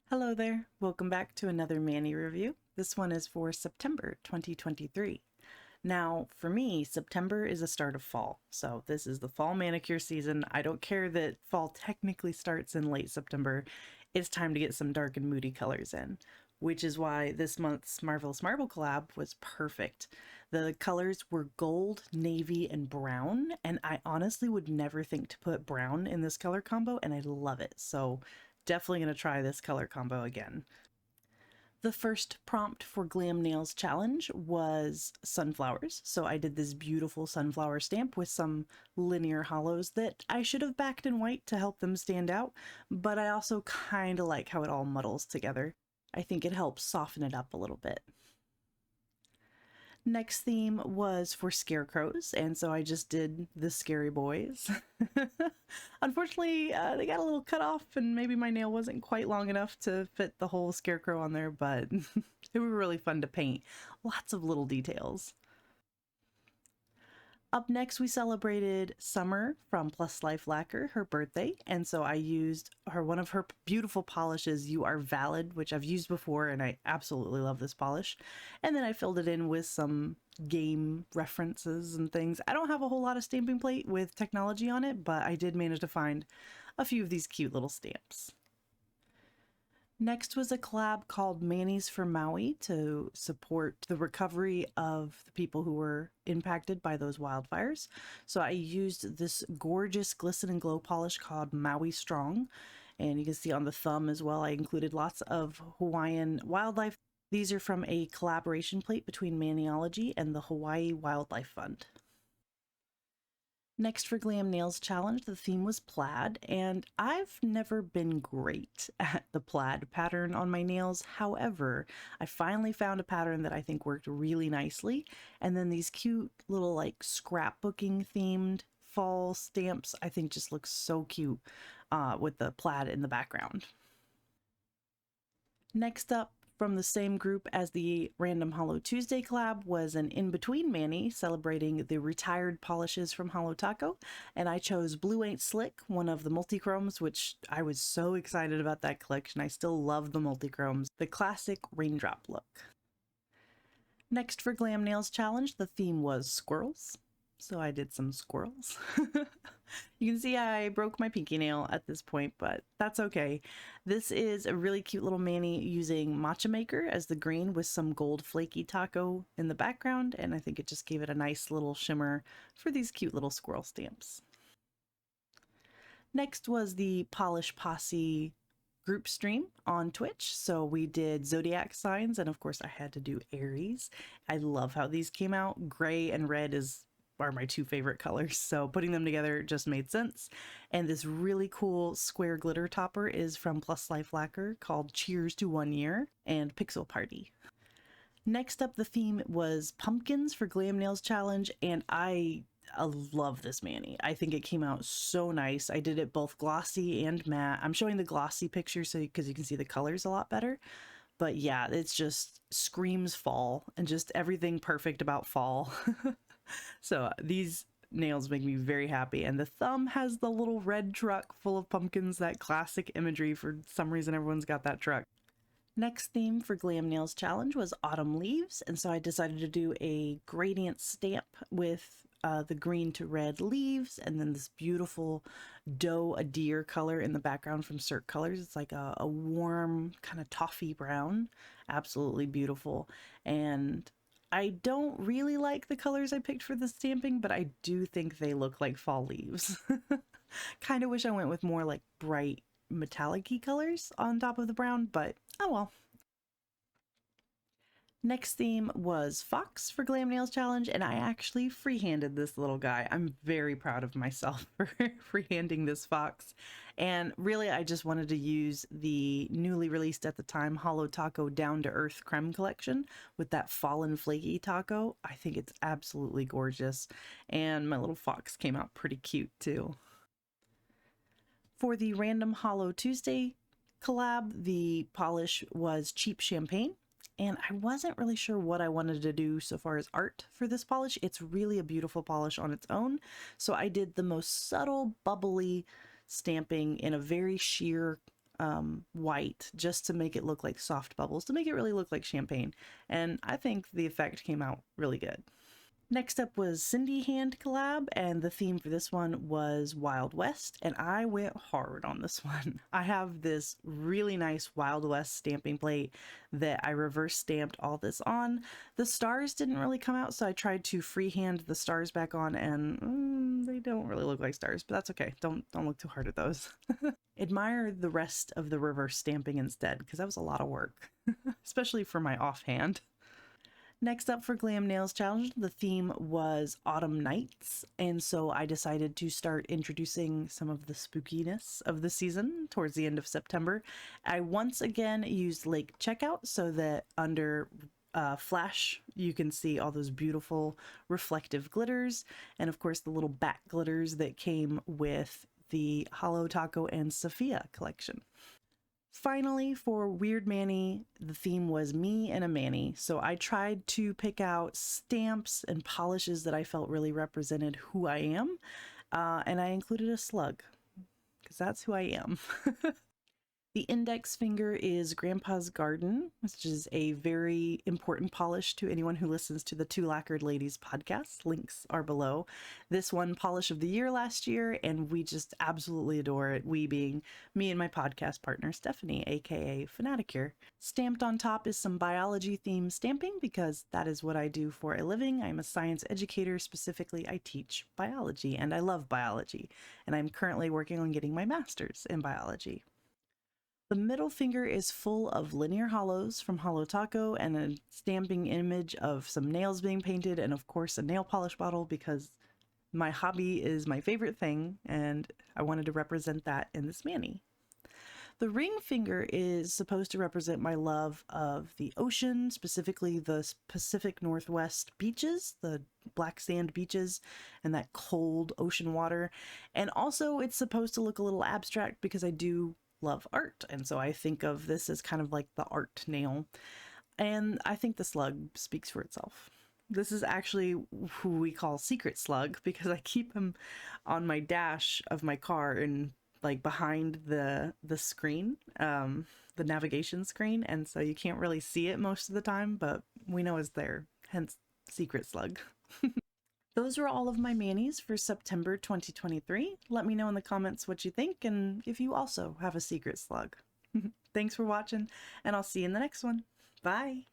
Hello there, welcome back to another Mani review. This one is for September 2023. Now, for me, September is the start of fall, so this is the fall manicure season. I don't care that fall technically starts in late September. It's time to get some dark and moody colors in, which is why this month's Marvelous Marble collab was perfect. The colors were gold, navy, and brown, and I honestly would never think to put brown in this color combo, and I love it. So definitely going to try this color combo again. The first prompt for Glam Nails Challenge was sunflowers. So I did this beautiful sunflower stamp with some linear hollows that I should have backed in white to help them stand out, but I also kind of like how it all muddles together. I think it helps soften it up a little bit. Next theme was for scarecrows, and so I just did the scary boys. Unfortunately, they got a little cut off, and maybe my nail wasn't quite long enough to fit the whole scarecrow on there, but they were really fun to paint. Lots of little details. Up next, we celebrated Summer from Plus Life Lacquer, her birthday, and so I used one of her beautiful polishes, You Are Valid, which I've used before, and I absolutely love this polish. And then I filled it in with some game references and things. I don't have a whole lot of stamping plate with technology on it, but I did manage to find a few of these cute little stamps. Next was a collab called Mani's for Maui to support the recovery of the people who were impacted by those wildfires. So I used this gorgeous glisten and glow polish called Maui Strong. And you can see on the thumb as well, I included lots of Hawaiian wildlife. These are from a collaboration plate between Maniology and the Hawaii Wildlife Fund. Next for Glam Nails Challenge, the theme was plaid, and I've never been great at the plaid pattern on my nails. However, I finally found a pattern that I think worked really nicely, and then these cute little like scrapbooking themed fall stamps I think just look so cute with the plaid in the background. Next up, from the same group as the Random Hollow Tuesday collab, was an in-between Mani celebrating the retired polishes from Holo Taco, and I chose Blue Ain't Slick, one of the multichromes, which I was so excited about that collection. I still love the multichromes, the classic raindrop look. Next for Glam Nails Challenge, the theme was squirrels. So I did some squirrels. You can see I broke my pinky nail at this point, but that's okay. This is a really cute little Mani using Matcha Maker as the green with some gold flaky taco in the background, and I think it just gave it a nice little shimmer for these cute little squirrel stamps. Next was the Polish Posse group stream on Twitch. So we did zodiac signs, and of course I had to do Aries. I love how these came out. Gray and red are my two favorite colors, so putting them together just made sense. And this really cool square glitter topper is from Plus Life Lacquer called Cheers to 1 Year and Pixel Party. Next up, the theme was pumpkins for Glam Nails Challenge, and I love this Mani. I think it came out so nice. I did it both glossy and matte. I'm showing the glossy picture so because you can see the colors a lot better. But yeah, it's just screams fall and just everything perfect about fall. So these nails make me very happy. And the thumb has the little red truck full of pumpkins, that classic imagery. For some reason, everyone's got that truck. Next theme for Glam Nails Challenge was autumn leaves, and so I decided to do a gradient stamp with the green to red leaves, and then this beautiful doe a deer color in the background from Cirque Colors. It's like a warm kind of toffee brown, absolutely beautiful. And I don't really like the colors I picked for the stamping, but I do think they look like fall leaves. Kind of wish I went with more like bright metallic-y colors on top of the brown, but oh well. Next theme was Fox for Glam Nails Challenge, and I actually freehanded this little guy. I'm very proud of myself for freehanding this fox. And really, I just wanted to use the newly released at the time Holo Taco Down to Earth Creme collection with that fallen flaky taco. I think it's absolutely gorgeous. And my little fox came out pretty cute too. For the Random Hollow Tuesday collab, the polish was Cheap Champagne, and I wasn't really sure what I wanted to do so far as art for this polish. It's really a beautiful polish on its own, so I did the most subtle, bubbly stamping in a very sheer white just to make it look like soft bubbles, to make it really look like champagne. And I think the effect came out really good. Next up was Cindy Hand collab, and the theme for this one was Wild West, and I went hard on this one. I have this really nice Wild West stamping plate that I reverse stamped all this on. The stars didn't really come out, so I tried to freehand the stars back on, and they don't really look like stars, but that's okay. Don't look too hard at those. Admire the rest of the reverse stamping instead, because that was a lot of work, especially for my offhand. Next up for Glam Nails Challenge, the theme was Autumn Nights, and so I decided to start introducing some of the spookiness of the season towards the end of September. I once again used Lake Checkout so that under flash you can see all those beautiful reflective glitters, and of course the little back glitters that came with the Holo Taco and Sophia collection. Finally, for Weird Manny, the theme was me and a Manny. So I tried to pick out stamps and polishes that I felt really represented who I am. And I included a slug, because that's who I am. The index finger is Grandpa's Garden, which is a very important polish to anyone who listens to the Two Lacquered Ladies podcast. Links are below. This won Polish of the Year last year, and we just absolutely adore it. We being me and my podcast partner, Stephanie, aka Fanaticure. Stamped on top is some biology themed stamping, because that is what I do for a living. I'm a science educator. Specifically, I teach biology, and I love biology. And I'm currently working on getting my master's in biology. The middle finger is full of linear hollows from Holo Taco and a stamping image of some nails being painted, and of course a nail polish bottle, because my hobby is my favorite thing and I wanted to represent that in this Manny. The ring finger is supposed to represent my love of the ocean, specifically the Pacific Northwest beaches, the black sand beaches, and that cold ocean water. And also it's supposed to look a little abstract because I do love art, and so I think of this as kind of like the art nail, and I think the slug speaks for itself. This is actually who we call Secret Slug, because I keep him on my dash of my car and like behind the screen, the navigation screen, and so you can't really see it most of the time, but we know it's there, hence Secret Slug. Those were all of my Mannies for September 2023. Let me know in the comments what you think and if you also have a secret slug. Thanks for watching, and I'll see you in the next one. Bye!